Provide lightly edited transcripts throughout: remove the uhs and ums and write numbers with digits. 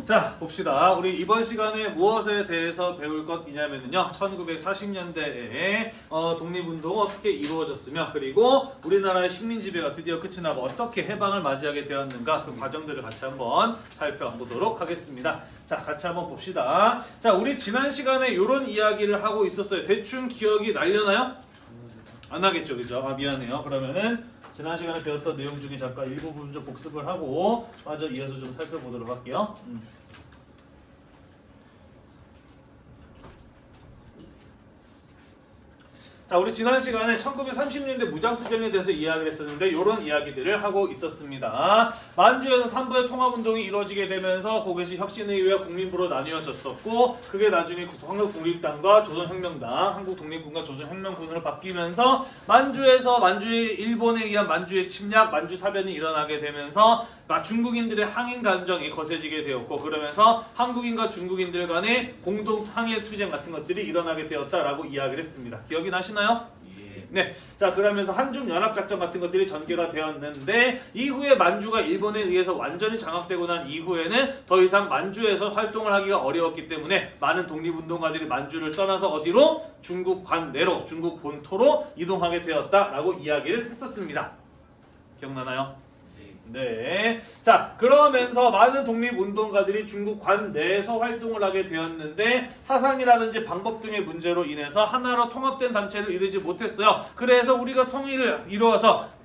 자, 봅시다. 우리 이번 시간에 무엇에 대해서 배울 것이냐면요. 1940년대에 독립운동은 어떻게 이루어졌으며, 그리고 우리나라의 식민지배가 드디어 끝이 나고 어떻게 해방을 맞이하게 되었는가, 그 과정들을 같이 한번 살펴보도록 하겠습니다. 자, 같이 한번 봅시다. 자, 우리 지난 시간에 이런 이야기를 하고 있었어요. 대충 기억이 날려나요? 안 나겠죠, 그죠? 아, 미안해요. 그러면은 지난 시간에 배웠던 내용 중에 잠깐 일부분 좀 복습을 하고 마저 이어서 좀 살펴보도록 할게요. 자, 우리 지난 시간에 1930년대 무장투쟁에 대해서 이야기를 했었는데 이런 이야기들을 하고 있었습니다. 만주에서 3부의 통합운동이 이루어지게 되면서 고개시 혁신의회와 국민부로 나뉘어졌었고, 그게 나중에 한국독립당과 조선혁명당, 한국독립군과 조선혁명군으로 바뀌면서 만주에서 일본에 의한 만주의 침략, 만주사변이 일어나게 되면서 중국인들의 항일 감정이 거세지게 되었고, 그러면서 한국인과 중국인들 간의 공동 항일 투쟁 같은 것들이 일어나게 되었다라고 이야기를 했습니다. 기억이 나시나요? 네. 자, 그러면서 한중 연합작전 같은 것들이 전개가 되었는데, 이후에 만주가 일본에 의해서 완전히 장악되고 난 이후에는 더 이상 만주에서 활동을 하기가 어려웠기 때문에 많은 독립운동가들이 만주를 떠나서 어디로? 중국 관내로, 중국 본토로 이동하게 되었다라고 이야기를 했었습니다. 기억나나요? 네. 자, 그러면서 많은 독립운동가들이 중국 관내에서 활동을 하게 되었는데, 사상이라든지 방법 등의 문제로 인해서 하나로 통합된 단체를 이루지 못했어요. 그래서 우리가 통일을 이루어서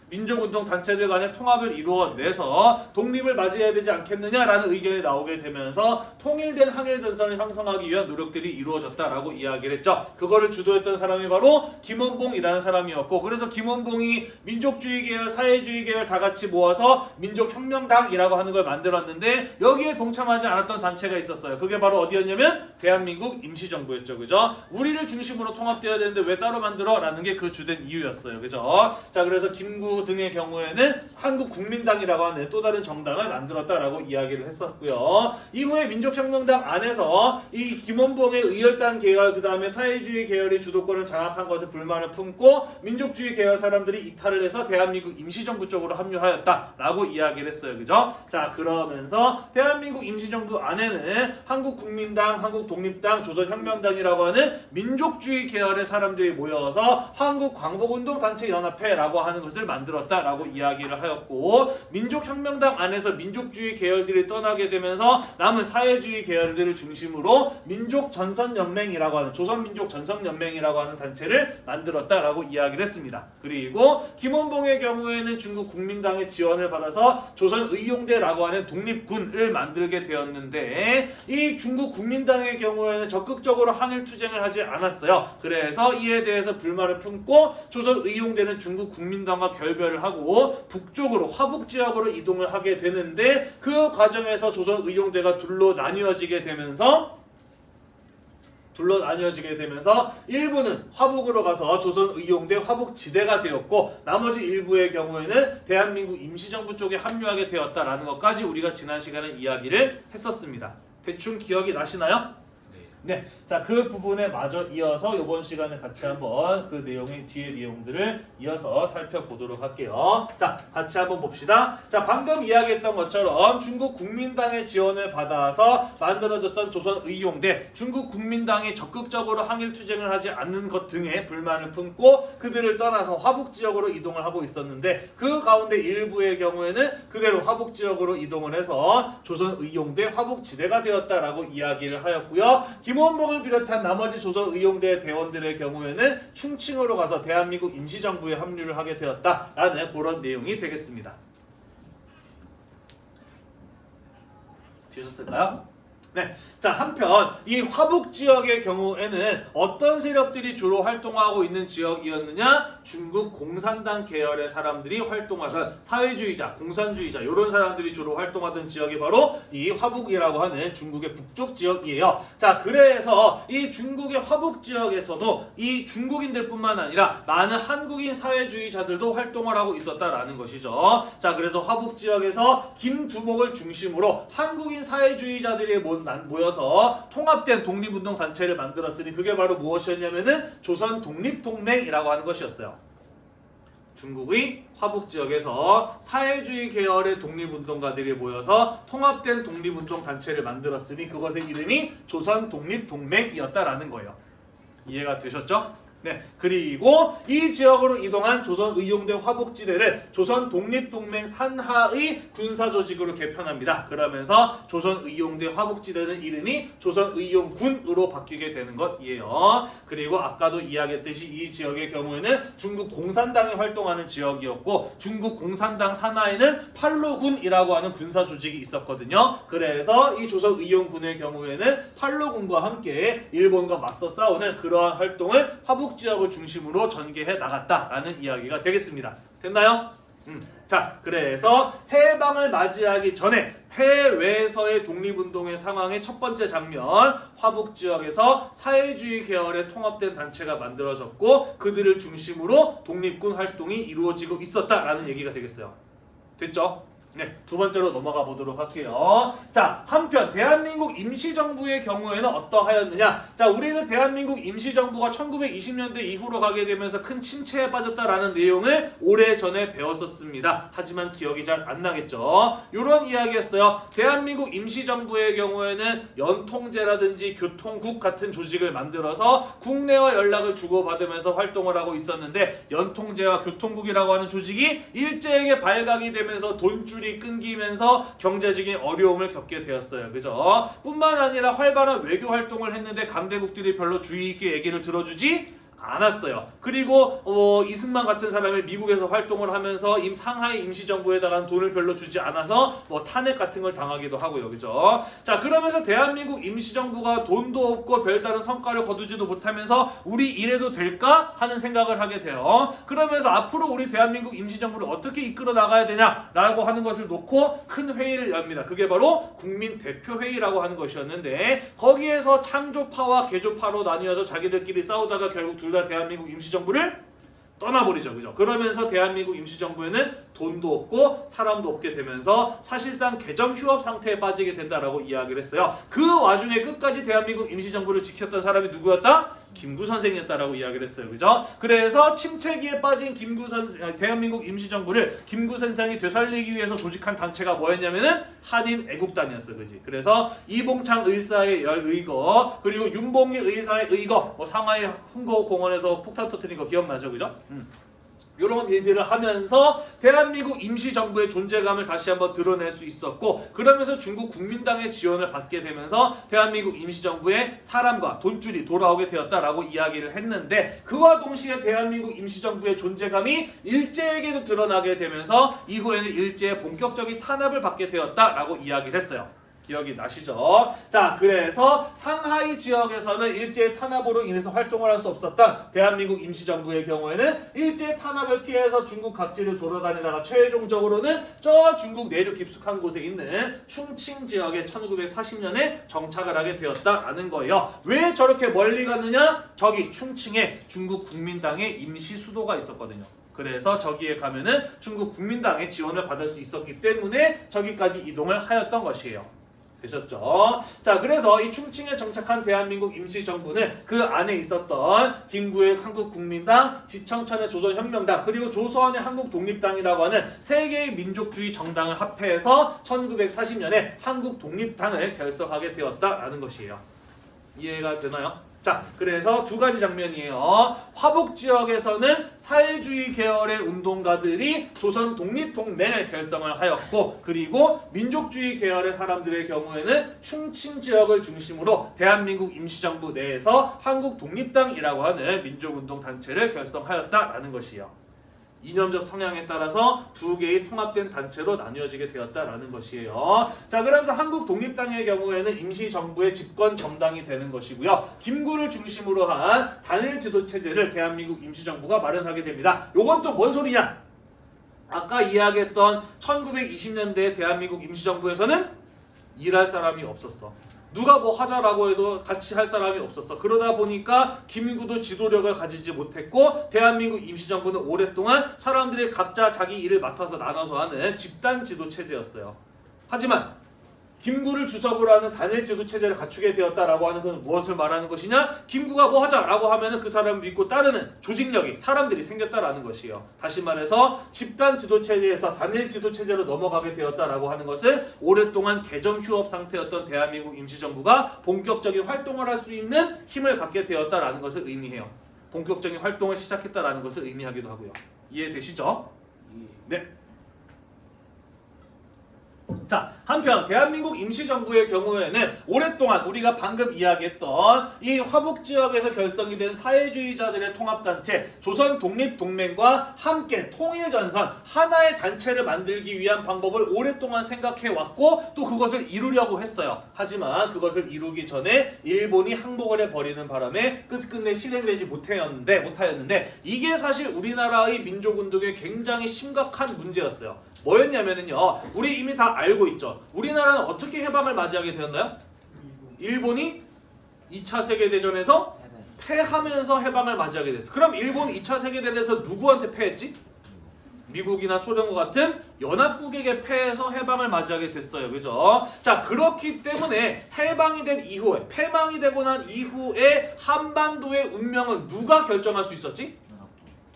민족운동 단체들 간의 통합을 이루어내서 독립을 맞이해야 되지 않겠느냐라는 의견이 나오게 되면서 통일된 항일전선을 형성하기 위한 노력들이 이루어졌다라고 이야기를 했죠. 그거를 주도했던 사람이 바로 김원봉이라는 사람이었고, 그래서 김원봉이 민족주의 계열, 사회주의 계열 다 같이 모아서 민족혁명당이라고 하는 걸 만들었는데, 여기에 동참하지 않았던 단체가 있었어요. 그게 바로 어디였냐면 대한민국 임시정부였죠. 그죠? 우리를 중심으로 통합되어야 되는데 왜 따로 만들어? 라는 게 그 주된 이유였어요. 그죠? 자, 그래서 김구 등의 경우에는 한국국민당이라고 하는 또 다른 정당을 만들었다라고 이야기를 했었고요. 이후에 민족혁명당 안에서 이 김원봉의 의열단 계열, 그 다음에 사회주의 계열이 주도권을 장악한 것에 불만을 품고 민족주의 계열 사람들이 이탈을 해서 대한민국 임시정부 쪽으로 합류하였다라고 이야기를 했어요. 그죠? 자, 그러면서 대한민국 임시정부 안에는 한국국민당, 한국독립당, 조선혁명당이라고 하는 민족주의 계열의 사람들이 모여서 한국광복운동단체연합회라고 하는 것을 만들었다라고 이야기를 하였고, 민족혁명당 안에서 민족주의 계열들이 떠나게 되면서 남은 사회주의 계열들을 중심으로 민족전선연맹이라고 하는, 조선민족전선연맹이라고 하는 단체를 만들었다라고 이야기를 했습니다. 그리고 김원봉의 경우에는 중국 국민당의 지원을 받아서 조선의용대라고 하는 독립군을 만들게 되었는데, 이 중국 국민당의 경우에는 적극적으로 항일투쟁을 하지 않았어요. 그래서 이에 대해서 불만을 품고 조선의용대는 중국 국민당과 결별을 하고 북쪽으로 화북지역으로 이동을 하게 되는데, 그 과정에서 조선의용대가 둘로 나뉘어지게 되면서 일부는 화북으로 가서 조선의용대 화북지대가 되었고, 나머지 일부의 경우에는 대한민국 임시정부 쪽에 합류하게 되었다라는 것까지 우리가 지난 시간에 이야기를 했었습니다. 대충 기억이 나시나요? 네, 자, 그 부분에 마저 이어서 이번 시간에 같이 한번 그 내용의 뒤에 내용들을 이어서 살펴보도록 할게요. 자, 같이 한번 봅시다. 자, 방금 이야기했던 것처럼 중국 국민당의 지원을 받아서 만들어졌던 조선의용대, 중국 국민당이 적극적으로 항일투쟁을 하지 않는 것 등에 불만을 품고 그들을 떠나서 화북지역으로 이동을 하고 있었는데, 그 가운데 일부의 경우에는 그대로 화북지역으로 이동을 해서 조선의용대 화북지대가 되었다라고 이야기를 하였고요. 김원봉을 비롯한 나머지 조선의용대 대원들의 경우에는 충칭으로 가서 대한민국 임시정부에 합류를 하게 되었다라는 그런 내용이 되겠습니다. 되셨을까요? 네. 자, 한편 이 화북 지역의 경우에는 어떤 세력들이 주로 활동하고 있는 지역이었느냐? 중국 공산당 계열의 사람들이 활동하던 사회주의자, 공산주의자 이런 사람들이 주로 활동하던 지역이 바로 이 화북이라고 하는 중국의 북쪽 지역이에요. 자, 그래서 이 중국의 화북 지역에서도 이 중국인들뿐만 아니라 많은 한국인 사회주의자들도 활동을 하고 있었다라는 것이죠. 자, 그래서 화북 지역에서 김두목을 중심으로 한국인 사회주의자들이 모여서 통합된 독립운동 단체를 만들었으니, 그게 바로 무엇이었냐면은 조선 독립동맹이라고 하는 것이었어요. 중국의 화북 지역에서 사회주의 계열의 독립운동가들이 모여서 통합된 독립운동 단체를 만들었으니 그것의 이름이 조선 독립동맹이었다라는 거예요. 이해가 되셨죠? 네, 그리고 이 지역으로 이동한 조선 의용대 화북지대를 조선 독립동맹 산하의 군사조직으로 개편합니다. 그러면서 조선 의용대 화북지대는 이름이 조선 의용군으로 바뀌게 되는 것이에요. 그리고 아까도 이야기했듯이 이 지역의 경우에는 중국 공산당이 활동하는 지역이었고 중국 공산당 산하에는 팔로군이라고 하는 군사조직이 있었거든요. 그래서 이 조선 의용군의 경우에는 팔로군과 함께 일본과 맞서 싸우는 그러한 활동을 화북 지역을 중심으로 전개해 나갔다라는 이야기가 되겠습니다. 됐나요? 자, 그래서 해방을 맞이하기 전에 해외에서의 독립운동의 상황의 첫 번째 장면, 화북 지역에서 사회주의 계열의 통합된 단체가 만들어졌고 그들을 중심으로 독립군 활동이 이루어지고 있었다라는 얘기가 되겠어요. 됐죠? 네, 두 번째로 넘어가 보도록 할게요. 자, 한편 대한민국 임시정부의 경우에는 어떠하였느냐? 자, 우리는 대한민국 임시정부가 1920년대 이후로 가게 되면서 큰 침체에 빠졌다라는 내용을 오래전에 배웠었습니다. 하지만 기억이 잘 안 나겠죠? 요런 이야기였어요. 대한민국 임시정부의 경우에는 연통제라든지 교통국 같은 조직을 만들어서 국내와 연락을 주고받으면서 활동을 하고 있었는데 연통제와 교통국이라고 하는 조직이 일제에게 발각이 되면서 돈줄이 끊기면서 경제적인 어려움을 겪게 되었어요. 그죠? 뿐만 아니라 활발한 외교 활동을 했는데 강대국들이 별로 주의 있게 얘기를 들어주지 않았어요. 그리고 이승만 같은 사람이 미국에서 활동을 하면서 상하이 임시정부에다가 돈을 별로 주지 않아서 탄핵 같은 걸 당하기도 하고요. 그죠? 자, 그러면서 대한민국 임시정부가 돈도 없고 별다른 성과를 거두지도 못하면서 우리 이래도 될까? 하는 생각을 하게 돼요. 그러면서 앞으로 우리 대한민국 임시정부를 어떻게 이끌어 나가야 되냐라고 하는 것을 놓고 큰 회의를 엽니다. 그게 바로 국민대표회의라고 하는 것이었는데 거기에서 창조파와 개조파로 나뉘어서 자기들끼리 싸우다가 결국 둘 다 대한민국 임시정부를 떠나버리죠. 그죠? 그러면서 대한민국 임시정부에는 돈도 없고 사람도 없게 되면서 사실상 개정휴업 상태에 빠지게 된다라고 이야기를 했어요. 그 와중에 끝까지 대한민국 임시정부를 지켰던 사람이 누구였다? 김구 선생이었다라고 이야기를 했어요. 그죠? 그래서 침체기에 빠진 대한민국 임시정부를 김구 선생이 되살리기 위해서 조직한 단체가 뭐였냐면은 한인 애국단이었어요. 그지? 그래서 이봉창 의사의 의거, 그리고 윤봉희 의사의 의거, 상하이 흥곡공원에서 폭탄 터뜨린 거 기억나죠? 그죠? 이런 일들을 하면서 대한민국 임시정부의 존재감을 다시 한번 드러낼 수 있었고 그러면서 중국 국민당의 지원을 받게 되면서 대한민국 임시정부의 사람과 돈줄이 돌아오게 되었다라고 이야기를 했는데 그와 동시에 대한민국 임시정부의 존재감이 일제에게도 드러나게 되면서 이후에는 일제의 본격적인 탄압을 받게 되었다라고 이야기를 했어요. 기억이 나시죠? 자, 그래서 상하이 지역에서는 일제의 탄압으로 인해서 활동을 할 수 없었던 대한민국 임시정부의 경우에는 일제의 탄압을 피해서 중국 각지를 돌아다니다가 최종적으로는 저 중국 내륙 깊숙한 곳에 있는 충칭 지역에 1940년에 정착을 하게 되었다라는 거예요. 왜 저렇게 멀리 갔느냐? 저기 충칭에 중국 국민당의 임시 수도가 있었거든요. 그래서 저기에 가면은 중국 국민당의 지원을 받을 수 있었기 때문에 저기까지 이동을 하였던 것이에요. 되셨죠? 자, 그래서 이 충칭에 정착한 대한민국 임시정부는 그 안에 있었던 김구의 한국국민당, 지청천의 조선혁명당, 그리고 조서원의 한국독립당이라고 하는 세 개의 민족주의 정당을 합해서 1940년에 한국독립당을 결성하게 되었다라는 것이에요. 이해가 되나요? 자, 그래서 두 가지 장면이에요. 화북 지역에서는 사회주의 계열의 운동가들이 조선 독립동맹을 결성을 하였고 그리고 민족주의 계열의 사람들의 경우에는 충칭 지역을 중심으로 대한민국 임시정부 내에서 한국독립당이라고 하는 민족운동 단체를 결성하였다라는 것이에요. 이념적 성향에 따라서 두 개의 통합된 단체로 나뉘어지게 되었다라는 것이에요. 자, 그러면서 한국독립당의 경우에는 임시정부의 집권 정당이 되는 것이고요. 김구를 중심으로 한 단일 지도체제를 대한민국 임시정부가 마련하게 됩니다. 요건 또 뭔 소리냐? 아까 이야기했던 1920년대 대한민국 임시정부에서는 일할 사람이 없었어. 누가 뭐 하자라고 해도 같이 할 사람이 없었어. 그러다 보니까 김구도 지도력을 가지지 못했고 대한민국 임시정부는 오랫동안 사람들이 각자 자기 일을 맡아서 나눠서 하는 집단 지도 체제였어요. 하지만 김구를 주석으로 하는 단일 지도 체제를 갖추게 되었다라고 하는 것은 무엇을 말하는 것이냐? 김구가 뭐 하자라고 하면은 그 사람을 믿고 따르는 조직력이 사람들이 생겼다라는 것이에요. 다시 말해서 집단 지도 체제에서 단일 지도 체제로 넘어가게 되었다라고 하는 것을 오랫동안 개정 휴업 상태였던 대한민국 임시정부가 본격적인 활동을 할 수 있는 힘을 갖게 되었다라는 것을 의미해요. 본격적인 활동을 시작했다라는 것을 의미하기도 하고요. 이해되시죠? 네. 자, 한편 대한민국 임시정부의 경우에는 오랫동안 우리가 방금 이야기했던 이 화북지역에서 결성이 된 사회주의자들의 통합단체 조선독립동맹과 함께 통일전선 하나의 단체를 만들기 위한 방법을 오랫동안 생각해왔고 또 그것을 이루려고 했어요. 하지만 그것을 이루기 전에 일본이 항복을 해버리는 바람에 끝끝내 실행되지 못하였는데 이게 사실 우리나라의 민족운동에 굉장히 심각한 문제였어요. 뭐였냐면은요, 우리 이미 다 알고 있죠. 우리나라는 어떻게 해방을 맞이하게 되었나요? 일본이 2차 세계대전에서 패하면서 해방을 맞이하게 됐어. 그럼 일본 2차 세계대전에서 누구한테 패했지? 미국이나 소련과 같은 연합국에게 패해서 해방을 맞이하게 됐어요. 그죠? 자, 그렇기 때문에 해방이 된 이후에, 패망이 되고 난 이후에 한반도의 운명은 누가 결정할 수 있었지?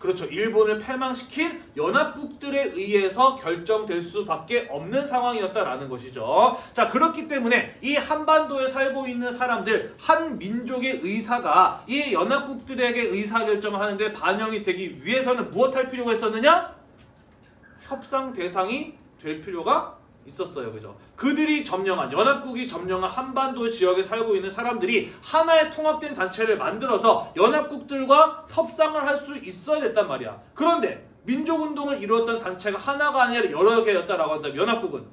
그렇죠. 일본을 패망시킨 연합국들에 의해서 결정될 수밖에 없는 상황이었다라는 것이죠. 자, 그렇기 때문에 이 한반도에 살고 있는 사람들, 한 민족의 의사가 이 연합국들에게 의사결정을 하는데 반영이 되기 위해서는 무엇할 필요가 있었느냐? 협상 대상이 될 필요가 있었어요. 그죠? 그들이 점령한, 연합국이 점령한 한반도 지역에 살고 있는 사람들이 하나의 통합된 단체를 만들어서 연합국들과 협상을 할 수 있어야 됐단 말이야. 그런데 민족운동을 이루었던 단체가 하나가 아니라 여러 개였다라고 한다면 연합국은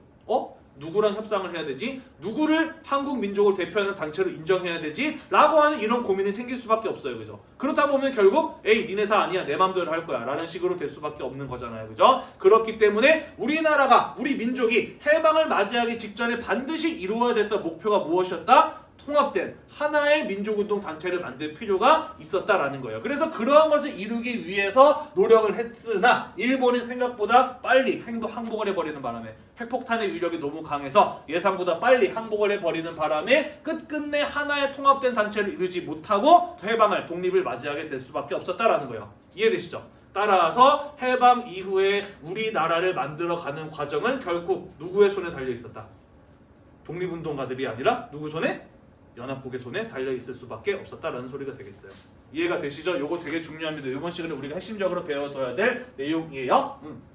누구랑 협상을 해야 되지? 누구를 한국 민족을 대표하는 단체로 인정해야 되지? 라고 하는 이런 고민이 생길 수밖에 없어요. 그죠? 그렇다 보면 결국 에이 니네 다 아니야 내 맘대로 할 거야 라는 식으로 될 수밖에 없는 거잖아요. 그죠? 그렇기 때문에 우리나라가 우리 민족이 해방을 맞이하기 직전에 반드시 이루어야 됐던 목표가 무엇이었다? 통합된 하나의 민족운동 단체를 만들 필요가 있었다라는 거예요. 그래서 그러한 것을 이루기 위해서 노력을 했으나 일본이 생각보다 빨리 항복을 해버리는 바람에 핵폭탄의 위력이 너무 강해서 예상보다 빨리 항복을 해버리는 바람에 끝끝내 하나의 통합된 단체를 이루지 못하고 해방을 독립을 맞이하게 될 수밖에 없었다라는 거예요. 이해되시죠? 따라서 해방 이후에 우리나라를 만들어가는 과정은 결국 누구의 손에 달려 있었다? 독립운동가들이 아니라 누구 손에? 연합국의 손에 달려있을 수밖에 없었다라는 소리가 되겠어요. 이해가 되시죠? 요거 되게 중요합니다. 이번 시간에 우리가 핵심적으로 배워둬야 될 내용이에요.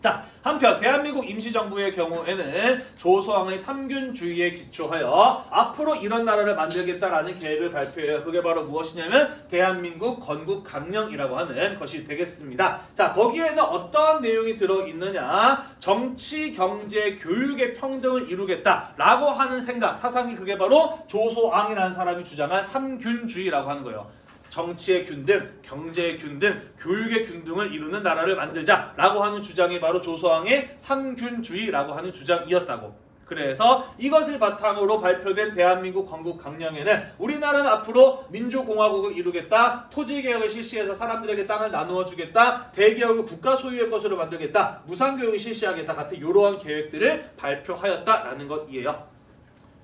자, 한편 대한민국 임시정부의 경우에는 조소왕의 삼균주의에 기초하여 앞으로 이런 나라를 만들겠다라는 계획을 발표해요. 그게 바로 무엇이냐면 대한민국 건국강령이라고 하는 것이 되겠습니다. 자, 거기에는 어떠한 내용이 들어있느냐? 정치, 경제, 교육의 평등을 이루겠다라고 하는 생각, 사상이 그게 바로 조소왕이라는 사람이 주장한 삼균주의라고 하는 거예요. 정치의 균등, 경제의 균등, 교육의 균등을 이루는 나라를 만들자라고 하는 주장이 바로 조소왕의 삼균주의라고 하는 주장이었다고. 그래서 이것을 바탕으로 발표된 대한민국 건국강령에는 우리나라는 앞으로 민주공화국을 이루겠다, 토지개혁을 실시해서 사람들에게 땅을 나누어 주겠다, 대기업을 국가 소유의 것으로 만들겠다, 무상교육을 실시하겠다 같은 이러한 계획들을 발표하였다라는 것이에요.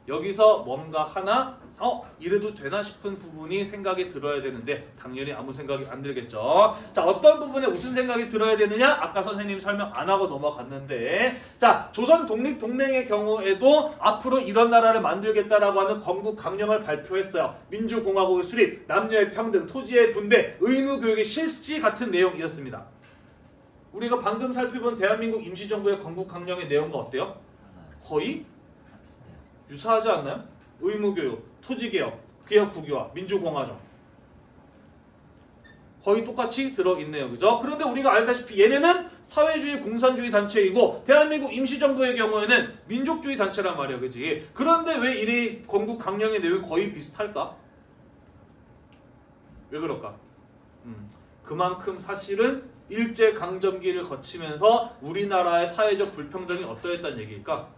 여기서 뭔가 하나 이래도 되나 싶은 부분이 생각이 들어야 되는데 당연히 아무 생각이 안 들겠죠. 자, 어떤 부분에 무슨 생각이 들어야 되느냐? 아까 선생님 설명 안 하고 넘어갔는데, 자, 조선 독립동맹의 경우에도 앞으로 이런 나라를 만들겠다라고 하는 건국강령을 발표했어요. 민주공화국의 수립, 남녀의 평등, 토지의 분배, 의무교육의 실시 같은 내용이었습니다. 우리가 방금 살펴본 대한민국 임시정부의 건국강령의 내용과 어때요? 거의 유사하지 않나요? 의무교육, 토지개혁, 개혁국유화, 민주공화정 거의 똑같이 들어있네요. 그죠? 그런데 우리가 알다시피 얘네는 사회주의 공산주의 단체이고 대한민국 임시정부의 경우에는 민족주의 단체란 말이야. 그지? 그런데 왜 이 건국강령의 내용이 거의 비슷할까? 왜 그럴까? 그만큼 사실은 일제강점기를 거치면서 우리나라의 사회적 불평등이 어떠했다는 얘기일까?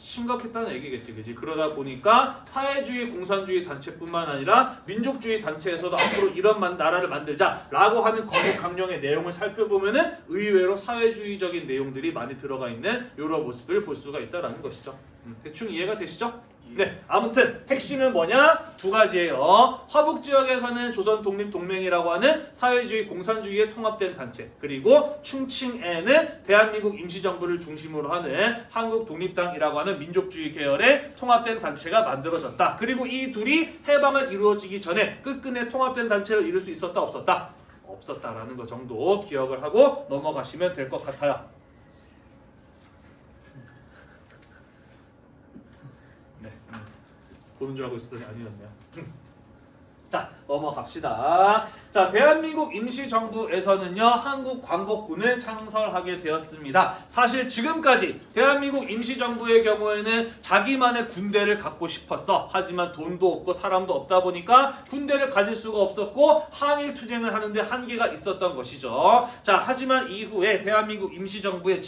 심각했다는 얘기겠지. 그지? 그러다 보니까 사회주의 공산주의 단체뿐만 아니라 민족주의 단체에서도 앞으로 이런 나라를 만들자라고 하는 건국강령의 내용을 살펴보면은 의외로 사회주의적인 내용들이 많이 들어가 있는 이런 모습을 볼 수가 있다라는 것이죠. 대충 이해가 되시죠? 네, 아무튼 핵심은 뭐냐? 두 가지예요. 화북 지역에서는 조선 독립동맹이라고 하는 사회주의 공산주의에 통합된 단체, 그리고 충칭에는 대한민국 임시정부를 중심으로 하는 한국독립당이라고 하는 민족주의 계열의 통합된 단체가 만들어졌다. 그리고 이 둘이 해방을 이루어지기 전에 끝끝내 통합된 단체를 이룰 수 있었다, 없었다? 없었다라는 거 정도 기억을 하고 넘어가시면 될 것 같아요. 보는 줄 알고 있었더니 아니었네요. 자, 넘어갑시다. 자, 대한민국 임시정부에서는요, 한국광복군을 창설하게 되었습니다. 사실 지금까지 대한민국 임시정부의 경우에는 자기만의 군대를 갖고 싶었어. 하지만 돈도 없고 사람도 없다 보니까 군대를 가질 수가 없었고 항일 투쟁을 하는데 한계가 있었던 것이죠. 자, 하지만 이후에 대한민국 임시정부의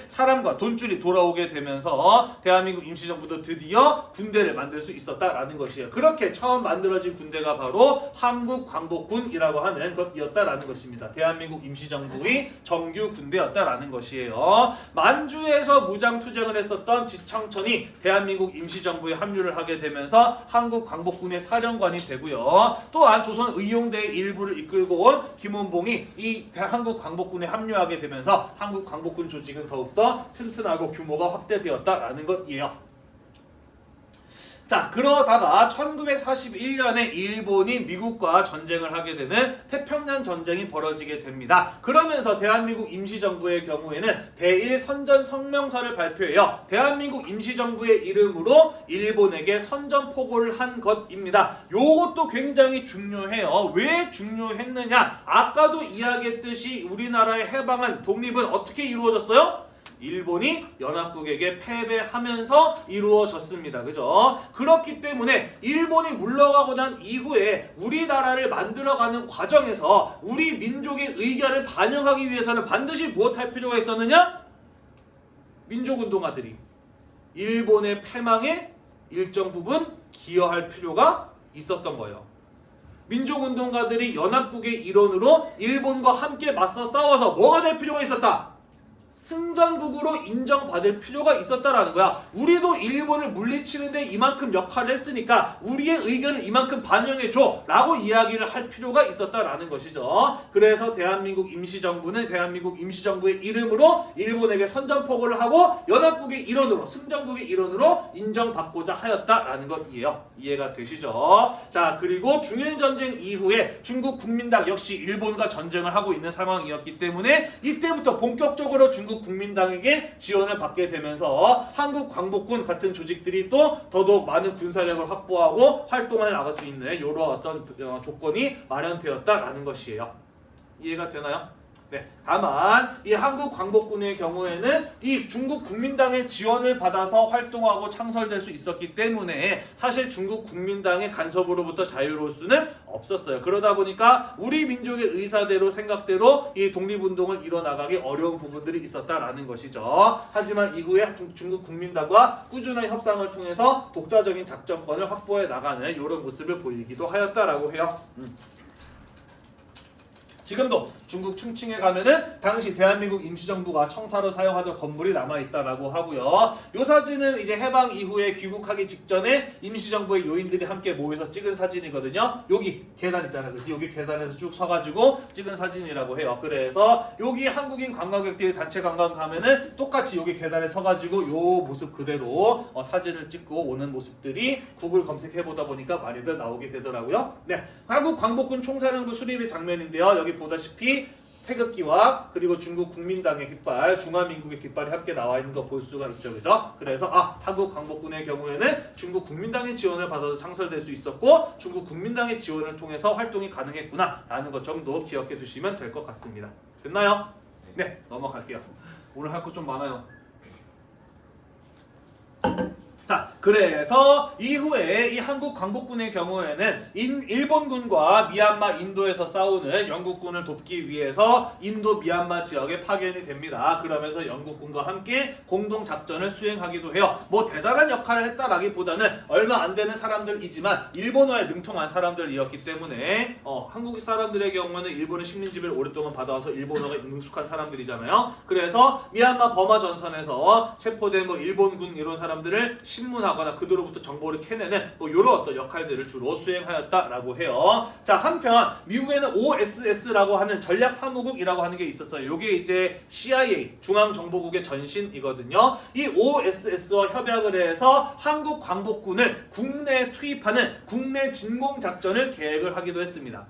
사람과 돈줄이 돌아오게 되면서 대한민국 임시정부도 드디어 군대를 만들 수 있었다라는 것이에요. 그렇게 처음 만들어진 군대가 바로 한국광복군이라고 하는 것이었다라는 것입니다. 대한민국 임시정부의 정규 군대였다라는 것이에요. 만주에서 무장투쟁을 했었던 지청천이 대한민국 임시정부에 합류를 하게 되면서 한국광복군의 사령관이 되고요. 또한 조선 의용대의 일부를 이끌고 온 김원봉이 이 한국광복군에 합류하게 되면서 한국광복군 조직은 더욱더 튼튼하고 규모가 확대되었다라는 것이에요. 자, 그러다가 1941년에 일본이 미국과 전쟁을 하게 되는 태평양 전쟁이 벌어지게 됩니다. 그러면서 대한민국 임시정부의 경우에는 대일 선전 성명서를 발표해요. 대한민국 임시정부의 이름으로 일본에게 선전포고를 한 것입니다. 요것도 굉장히 중요해요. 왜 중요했느냐? 아까도 이야기했듯이 우리나라의 해방은 독립은 어떻게 이루어졌어요? 일본이 연합국에게 패배하면서 이루어졌습니다. 그죠? 그렇기 때문에 일본이 물러가고 난 이후에 우리나라를 만들어가는 과정에서 우리 민족의 의견을 반영하기 위해서는 반드시 무엇할 필요가 있었느냐? 민족운동가들이 일본의 패망에 일정 부분 기여할 필요가 있었던 거예요. 민족운동가들이 연합국의 일원으로 일본과 함께 맞서 싸워서 뭐가 될 필요가 있었다? 승전국으로 인정받을 필요가 있었다라는 거야. 우리도 일본을 물리치는데 이만큼 역할을 했으니까 우리의 의견을 이만큼 반영해줘 라고 이야기를 할 필요가 있었다라는 것이죠. 그래서 대한민국 임시정부는 대한민국 임시정부의 이름으로 일본에게 선전포고를 하고 연합국의 일원으로, 승전국의 일원으로 인정받고자 하였다라는 것이에요. 이해가 되시죠? 자, 그리고 중일전쟁 이후에 중국 국민당 역시 일본과 전쟁을 하고 있는 상황이었기 때문에 이때부터 본격적으로 중국 국민당에게 지원을 받게 되면서 한국광복군 같은 조직들이 또 더더욱 많은 군사력을 확보하고 활동을 나갈 수 있는 이런 어떤 조건이 마련되었다라는 것이에요. 이해가 되나요? 네. 다만 이 한국광복군의 경우에는 이 중국 국민당의 지원을 받아서 활동하고 창설될 수 있었기 때문에 사실 중국 국민당의 간섭으로부터 자유로울 수는 없었어요. 그러다 보니까 우리 민족의 의사대로 생각대로 이 독립운동을 이뤄나가기 어려운 부분들이 있었다라는 것이죠. 하지만 이후에 중국 국민당과 꾸준한 협상을 통해서 독자적인 작전권을 확보해 나가는 이런 모습을 보이기도 하였다라고 해요. 지금도 중국 충칭에 가면은 당시 대한민국 임시정부가 청사로 사용하던 건물이 남아있다라고 하고요. 이 사진은 이제 해방 이후에 귀국하기 직전에 임시정부의 요인들이 함께 모여서 찍은 사진이거든요. 여기 계단 있잖아요. 여기 계단에서 쭉 서가지고 찍은 사진이라고 해요. 그래서 여기 한국인 관광객들이 단체 관광 가면은 똑같이 여기 계단에 서가지고 요 모습 그대로 사진을 찍고 오는 모습들이 구글 검색해보다 보니까 많이들 나오게 되더라고요. 네, 한국 광복군 총사령부 수립의 장면인데요. 여기 보다시피 태극기와 그리고 중국 국민당의 깃발, 중화민국의 깃발이 함께 나와 있는 거 볼 수가 있죠, 그죠? 그래서 한국 광복군의 경우에는 중국 국민당의 지원을 받아서 창설될 수 있었고 중국 국민당의 지원을 통해서 활동이 가능했구나라는 것 정도 기억해 두시면 될 것 같습니다. 됐나요? 네, 넘어갈게요. 오늘 할 거 좀 많아요. 자. 그래서 이후에 이 한국 광복군의 경우에는 일본군과 미얀마, 인도에서 싸우는 영국군을 돕기 위해서 인도 미얀마 지역에 파견이 됩니다. 그러면서 영국군과 함께 공동 작전을 수행하기도 해요. 뭐 대단한 역할을 했다라기보다는 얼마 안 되는 사람들이지만 일본어에 능통한 사람들이었기 때문에 한국 사람들의 경우는 일본의 식민지배를 오랫동안 받아와서 일본어가 능숙한 사람들이잖아요. 그래서 미얀마 버마 전선에서 체포된 뭐 일본군 이런 사람들을 신문하거나 그들로부터 정보를 캐내는 뭐 이런 어떤 역할들을 주로 수행하였다라고 해요. 자, 한편 미국에는 OSS라고 하는 전략사무국이라고 하는 게 있었어요. 이게 이제 CIA 중앙정보국의 전신이거든요. 이 OSS와 협약을 해서 한국 광복군을 국내에 투입하는 국내 진공작전을 계획을 하기도 했습니다.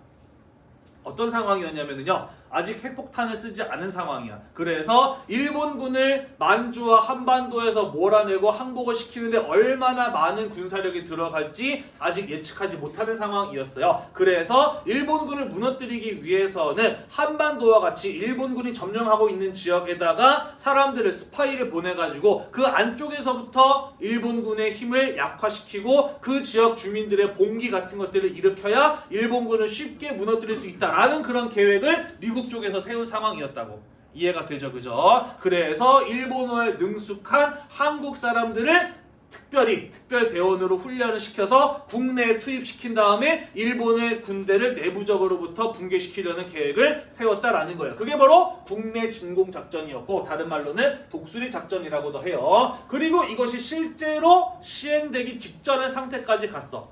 어떤 상황이었냐면요. 아직 핵폭탄을 쓰지 않은 상황이야. 그래서 일본군을 만주와 한반도에서 몰아내고 항복을 시키는데 얼마나 많은 군사력이 들어갈지 아직 예측하지 못하는 상황이었어요. 그래서 일본군을 무너뜨리기 위해서는 한반도와 같이 일본군이 점령하고 있는 지역에다가 사람들을 스파이를 보내가지고 그 안쪽에서부터 일본군의 힘을 약화시키고 그 지역 주민들의 봉기 같은 것들을 일으켜야 일본군을 쉽게 무너뜨릴 수 있다라는 그런 계획을 미국 쪽에서 세운 상황이었다고 이해가 되죠, 그죠? 그래서 일본어에 능숙한 한국 사람들을 특별 대원으로 훈련을 시켜서 국내에 투입시킨 다음에 일본의 군대를 내부적으로부터 붕괴시키려는 계획을 세웠다라는 거예요. 그게 바로 국내 진공작전이었고 다른 말로는 독수리 작전이라고도 해요. 그리고 이것이 실제로 시행되기 직전의 상태까지 갔어.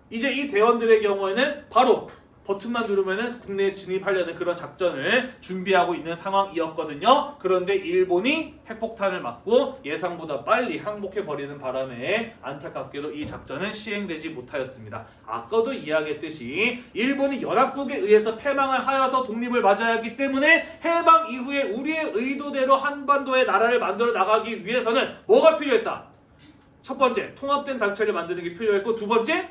이제 이 대원들의 경우에는 바로 버튼만 누르면은 국내에 진입하려는 그런 작전을 준비하고 있는 상황이었거든요. 그런데 일본이 핵폭탄을 맞고 예상보다 빨리 항복해버리는 바람에 안타깝게도 이 작전은 시행되지 못하였습니다. 아까도 이야기했듯이 일본이 연합국에 의해서 패망을 하여서 독립을 맞아야 하기 때문에 해방 이후에 우리의 의도대로 한반도의 나라를 만들어 나가기 위해서는 뭐가 필요했다? 첫 번째, 통합된 단체를 만드는 게 필요했고, 두 번째,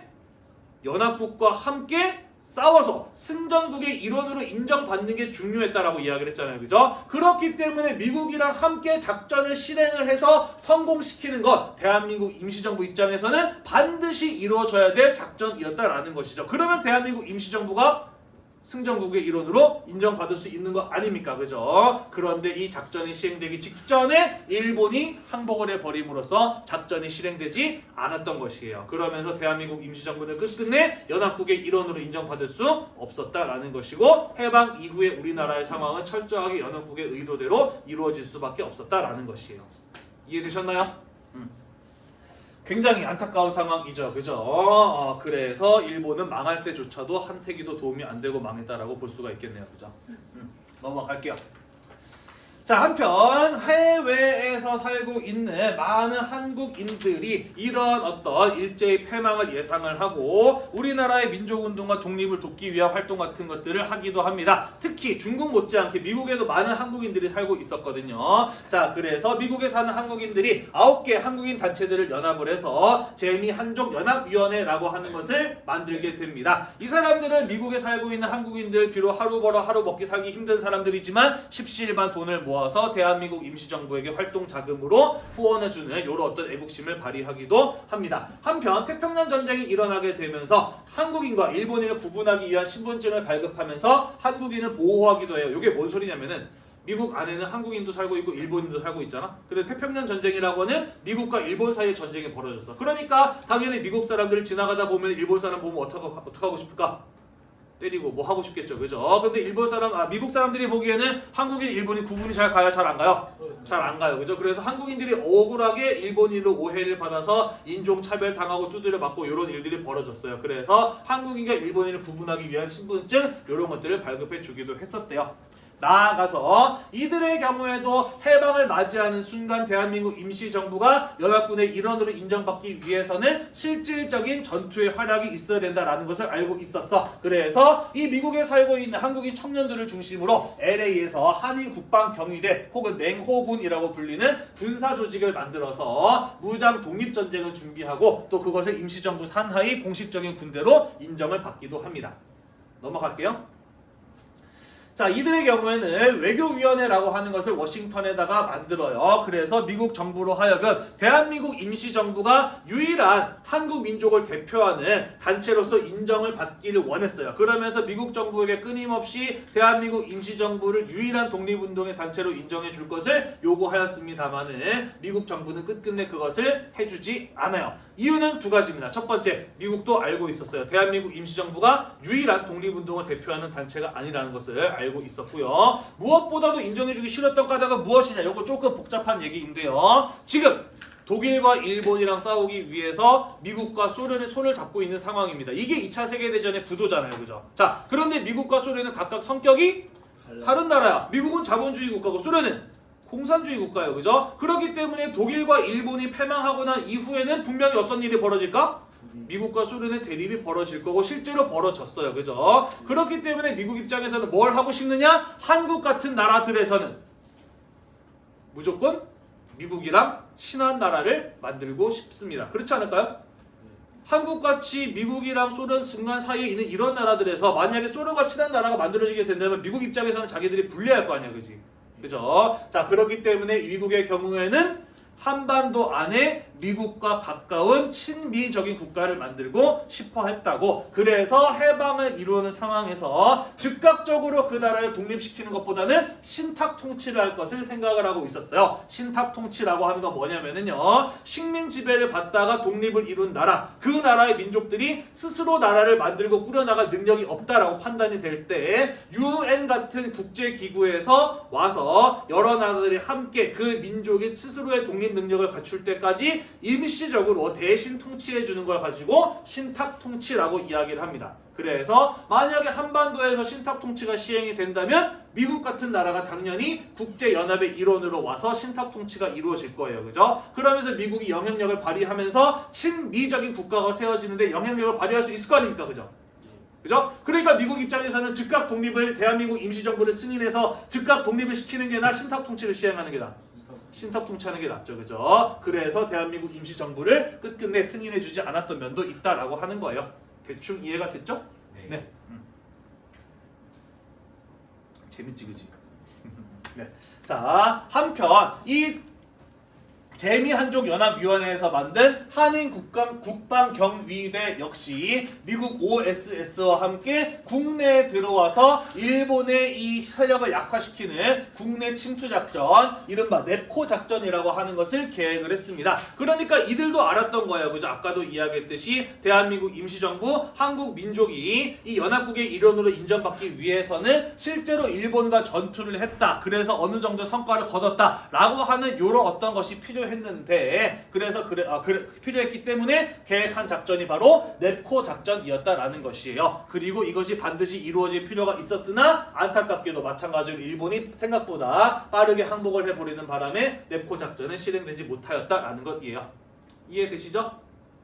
연합국과 함께 싸워서 승전국의 일원으로 인정받는 게 중요했다라고 이야기를 했잖아요. 그죠? 그렇기 때문에 미국이랑 함께 작전을 실행을 해서 성공시키는 것, 대한민국 임시정부 입장에서는 반드시 이루어져야 될 작전이었다라는 것이죠. 그러면 대한민국 임시정부가 승전국의 일원으로 인정받을 수 있는 거 아닙니까? 그죠? 그런데 이 작전이 시행되기 직전에 일본이 항복을 해버림으로써 작전이 실행되지 않았던 것이에요. 그러면서 대한민국 임시정부는 끝끝내 연합국의 일원으로 인정받을 수 없었다라는 것이고, 해방 이후에 우리나라의 상황은 철저하게 연합국의 의도대로 이루어질 수밖에 없었다라는 것이에요. 이해되셨나요? 굉장히 안타까운 상황이죠. 그죠? 그래서 일본은 망할 때조차도 한태기도 도움이 안 되고 망했다라고 볼 수가 있겠네요. 그죠? 넘어갈게요. 자, 한편 해외에서 살고 있는 많은 한국인들이 이런 어떤 일제의 패망을 예상을 하고 우리나라의 민족운동과 독립을 돕기 위한 활동 같은 것들을 하기도 합니다. 특히 중국 못지않게 미국에도 많은 한국인들이 살고 있었거든요. 자, 그래서 미국에 사는 한국인들이 9개 한국인 단체들을 연합을 해서 재미한족연합위원회라고 하는 것을 만들게 됩니다. 이 사람들은 미국에 살고 있는 한국인들, 비록 하루 벌어 하루 먹기 살기 힘든 사람들이지만 십시일반 돈을 모아서 대한민국 임시정부에게 활동 자금으로 후원해주는 이런 어떤 애국심을 발휘하기도 합니다. 한편 태평양 전쟁이 일어나게 되면서 한국인과 일본인을 구분하기 위한 신분증을 발급하면서 한국인을 보호하기도 해요. 이게 뭔 소리냐면은 미국 안에는 한국인도 살고 있고 일본인도 살고 있잖아. 근데 태평양 전쟁이라고 하는 미국과 일본 사이의 전쟁이 벌어졌어. 그러니까 당연히 미국 사람들을 지나가다 보면 일본 사람 보면 어떡하고 싶을까? 때리고 뭐 하고 싶겠죠. 그죠? 근데 미국 사람들이 보기에는 한국인, 일본인 구분이 잘 가요? 잘 안 가요? 잘 안 가요. 그죠? 그래서 한국인들이 억울하게 일본인으로 오해를 받아서 인종차별 당하고 두드려 맞고 이런 일들이 벌어졌어요. 그래서 한국인과 일본인을 구분하기 위한 신분증 이런 것들을 발급해 주기도 했었대요. 나아가서 이들의 경우에도 해방을 맞이하는 순간 대한민국 임시정부가 연합군의 일원으로 인정받기 위해서는 실질적인 전투의 활약이 있어야 된다는 것을 알고 있었어. 그래서 이 미국에 살고 있는 한국인 청년들을 중심으로 LA에서 한일국방경위대 혹은 냉호군이라고 불리는 군사조직을 만들어서 무장 독립전쟁을 준비하고 또 그것을 임시정부 산하의 공식적인 군대로 인정을 받기도 합니다. 넘어갈게요. 자, 이들의 경우에는 외교위원회라고 하는 것을 워싱턴에다가 만들어요. 그래서 미국 정부로 하여금 대한민국 임시정부가 유일한 한국 민족을 대표하는 단체로서 인정을 받기를 원했어요. 그러면서 미국 정부에게 끊임없이 대한민국 임시정부를 유일한 독립운동의 단체로 인정해 줄 것을 요구하였습니다만은 미국 정부는 끝끝내 그것을 해주지 않아요. 이유는 두 가지입니다. 첫 번째, 미국도 알고 있었어요. 대한민국 임시정부가 유일한 독립운동을 대표하는 단체가 아니라는 것을 알고 있었고요. 무엇보다도 인정해주기 싫었던 까닭은 무엇이냐? 이거 조금 복잡한 얘기인데요. 지금 독일과 일본이랑 싸우기 위해서 미국과 소련이 손을 잡고 있는 상황입니다. 이게 2차 세계대전의 구도잖아요. 그죠? 자, 그런데 미국과 소련은 각각 성격이 다른 나라야. 미국은 자본주의 국가고 소련은 공산주의 국가예요. 그죠? 그렇기 때문에 독일과 일본이 패망하고 난 이후에는 분명히 어떤 일이 벌어질까? 미국과 소련의 대립이 벌어질 거고 실제로 벌어졌어요. 그죠? 그렇기 때문에 미국 입장에서는 뭘 하고 싶느냐? 한국 같은 나라들에서는 무조건 미국이랑 친한 나라를 만들고 싶습니다. 그렇지 않을까요? 한국같이 미국이랑 소련 순간 사이에 있는 이런 나라들에서 만약에 소련과 친한 나라가 만들어지게 된다면 미국 입장에서는 자기들이 불리할 거 아니야. 그지? 그죠? 자, 그렇기 때문에 미국의 경우에는 한반도 안에 미국과 가까운 친미적인 국가를 만들고 싶어 했다고. 그래서 해방을 이루는 상황에서 즉각적으로 그 나라를 독립시키는 것보다는 신탁 통치를 할 것을 생각을 하고 있었어요. 신탁 통치라고 하는 건 뭐냐면은요, 식민 지배를 받다가 독립을 이룬 나라, 그 나라의 민족들이 스스로 나라를 만들고 꾸려나갈 능력이 없다라고 판단이 될 때 UN 같은 국제기구에서 와서 여러 나라들이 함께 그 민족이 스스로의 독립 능력을 갖출 때까지 임시적으로 대신 통치해주는 걸 가지고 신탁 통치라고 이야기를 합니다. 그래서 만약에 한반도에서 신탁 통치가 시행이 된다면 미국 같은 나라가 당연히 국제연합의 일원으로 와서 신탁 통치가 이루어질 거예요. 그죠? 그러면서 미국이 영향력을 발휘하면서 친미적인 국가가 세워지는데 영향력을 발휘할 수 있을 거 아닙니까? 그죠? 그죠? 그러니까 미국 입장에서는 즉각 독립을 대한민국 임시정부를 승인해서 즉각 독립을 시키는 게 나 신탁 통치를 시행하는 게 나. 신탁 통치하는 게 낫죠. 그죠? 그래서 대한민국 임시정부를 끝끝내 승인해주지 않았던 면도 있다라고 하는 거예요. 대충 이해가 됐죠? 네. 재밌지, 그지? 네. 자, 한편 이 재미한족연합위원회에서 만든 한인 국방경위대 역시 미국 OSS와 함께 국내에 들어와서 일본의 이 세력을 약화시키는 국내 침투작전, 이른바 넵코 작전이라고 하는 것을 계획을 했습니다. 그러니까 이들도 알았던 거예요. 그죠? 아까도 이야기했듯이 대한민국 임시정부, 한국 민족이 이 연합국의 일원으로 인정받기 위해서는 실제로 일본과 전투를 했다. 그래서 어느 정도 성과를 거뒀다. 라고 하는 요런 어떤 것이 했는데 그래서 필요했기 때문에 계획한 작전이 바로 넵코 작전이었다라는 것이에요. 그리고 이것이 반드시 이루어질 필요가 있었으나 안타깝게도 마찬가지로 일본이 생각보다 빠르게 항복을 해버리는 바람에 넵코 작전은 실행되지 못하였다라는 것이에요. 이해되시죠?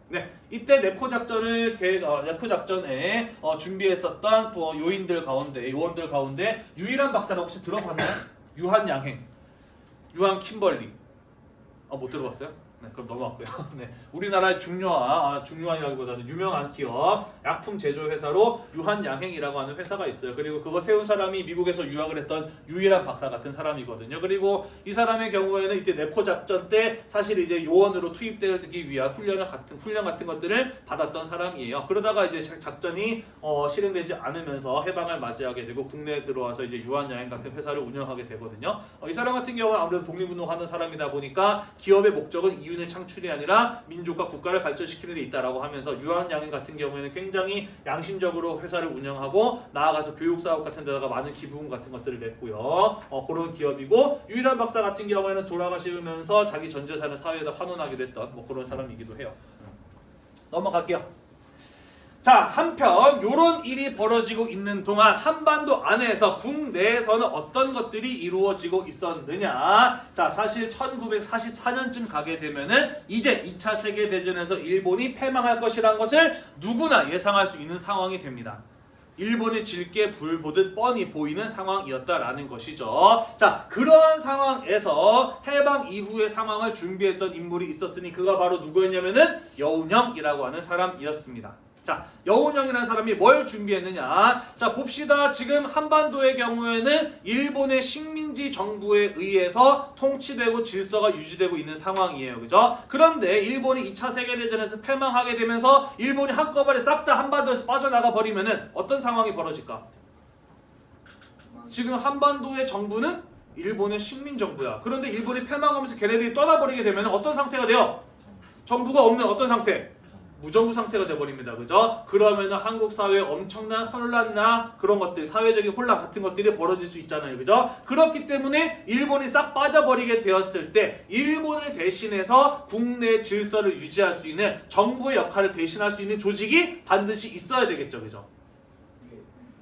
네, 이때 넵코 작전을 넵코 작전에 준비했었던 요원들 가운데 유일한 박사는 혹시 들어봤나요? 유한양행, 유한 킴벌리. 못 들어봤어요? 네, 그럼 넘어갔고요. 네, 우리나라의 중요한이라기보다는 유명한 기업, 약품 제조 회사로 유한양행이라고 하는 회사가 있어요. 그리고 그거 세운 사람이 미국에서 유학을 했던 유일한 박사 같은 사람이거든요. 그리고 이 사람의 경우에는 이때 넵코 작전 때 사실 이제 요원으로 투입되기 위한 훈련 같은 것들을 받았던 사람이에요. 그러다가 이제 작전이 실행되지 않으면서 해방을 맞이하게 되고 국내에 들어와서 이제 유한양행 같은 회사를 운영하게 되거든요. 이 사람 같은 경우는 아무래도 독립운동하는 사람이다 보니까 기업의 목적은 이윤의 창출이 아니라 민족과 국가를 발전시키는 데 있다라고 하면서 유한양행 같은 경우에는 굉장히 양심적으로 회사를 운영하고 나아가서 교육사업 같은 데다가 많은 기부금 같은 것들을 냈고요. 그런 기업이고, 유일한 박사 같은 경우에는 돌아가시면서 자기 전 재산을 사회에다 환원하게 됐던 그런 사람이기도 해요. 넘어갈게요. 자, 한편 요런 일이 벌어지고 있는 동안 한반도 안에서 국내에서는 어떤 것들이 이루어지고 있었느냐. 자, 사실 1944년쯤 가게 되면은 이제 2차 세계대전에서 일본이 패망할 것이라는 것을 누구나 예상할 수 있는 상황이 됩니다. 일본이 질게 불 보듯 뻔히 보이는 상황이었다라는 것이죠. 자, 그러한 상황에서 해방 이후의 상황을 준비했던 인물이 있었으니 그가 바로 누구였냐면은 여운형이라고 하는 사람이었습니다. 자, 여운형이라는 사람이 뭘 준비했느냐. 자, 봅시다. 지금 한반도의 경우에는 일본의 식민지 정부에 의해서 통치되고 질서가 유지되고 있는 상황이에요. 그죠? 그런데 일본이 2차 세계대전에서 패망하게 되면서 일본이 한꺼번에 싹 다 한반도에서 빠져나가 버리면은 어떤 상황이 벌어질까? 지금 한반도의 정부는 일본의 식민 정부야. 그런데 일본이 패망하면서 걔네들이 떠나버리게 되면 어떤 상태가 돼요? 정부가 없는 어떤 상태? 무정부 상태가 돼버립니다. 그죠? 그러면은 한국 사회에 엄청난 혼란이나 그런 것들, 사회적인 혼란 같은 것들이 벌어질 수 있잖아요. 그죠? 그렇기 때문에 일본이 싹 빠져버리게 되었을 때 일본을 대신해서 국내 질서를 유지할 수 있는 정부의 역할을 대신할 수 있는 조직이 반드시 있어야 되겠죠. 그죠?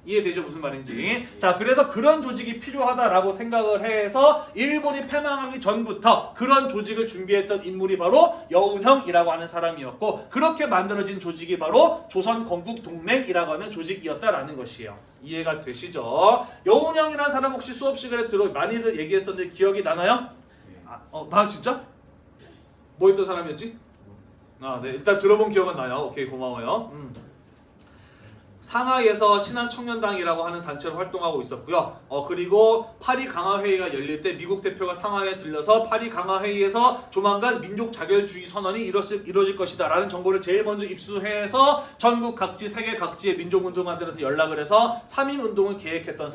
이해되죠? 무슨 말인지. 자, 그래서 그런 조직이 필요하다라고 생각을 해서 일본이 패망하기 전부터 그런 조직을 준비했던 인물이 바로 여운형이라고 하는 사람이었고, 그렇게 만들어진 조직이 바로 조선건국동맹이라고 하는 조직이었다라는 것이에요. 이해가 되시죠? 여운형이라는 사람 혹시 수업 시간에 많이들 얘기했었는데 기억이 나나요? 나 진짜? 뭐 했던 사람이었지? 네, 일단 들어본 기억은 나요. 오케이, 고마워요. 상하이에서 신한청년당이라고 하는 단체로 활동하고 있었고요. 그리고 파리 강화회의가 열릴 때 미국 대표가 상하이에 들려서 파리 강화회의에서 조만간 민족 자결주의 선언이 이루어질 것이다 라는 정보를 제일 먼저 입수해서 전국 각지, 세계 각지의 민족운동가들한테 연락을 해서 3.1운동을 기획했던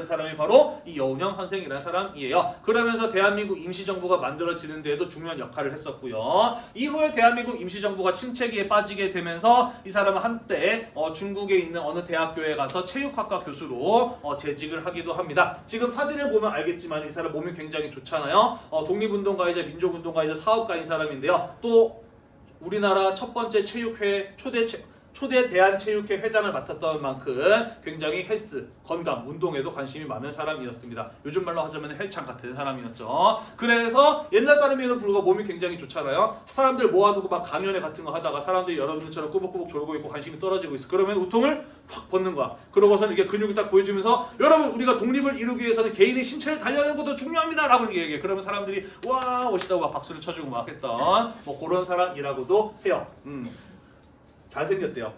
사람이 바로 이 여운형 선생이라는 사람이에요. 그러면서 대한민국 임시정부가 만들어지는 데에도 중요한 역할을 했었고요. 이후에 대한민국 임시정부가 침체기에 빠지게 되면서 이 사람은 한때 중국에 있는 어느 대학교에 가서 체육학과 교수로 재직을 하기도 합니다. 지금 사진을 보면 알겠지만 이 사람 몸이 굉장히 좋잖아요. 독립운동가이자 민족운동가이자 사업가인 사람인데요. 또 우리나라 첫 번째 체육회 초대 대한체육회 회장을 맡았던 만큼 굉장히 헬스, 건강, 운동에도 관심이 많은 사람이었습니다. 요즘 말로 하자면 헬창 같은 사람이었죠. 그래서 옛날 사람에도 불구하고 몸이 굉장히 좋잖아요. 사람들 모아두고 막 강연회 같은 거 하다가 사람들이 여러분들처럼 꾸벅꾸벅 졸고 있고 관심이 떨어지고 있어. 그러면 우통을 확 벗는 거야. 그러고서는 이게 근육이 딱 보여주면서 여러분, 우리가 독립을 이루기 위해서는 개인의 신체를 단련하는 것도 중요합니다 라고 얘기해. 그러면 사람들이 와 멋있다고 막 박수를 쳐주고 막 했던 뭐 그런 사람이라고도 해요. 잘생겼대요.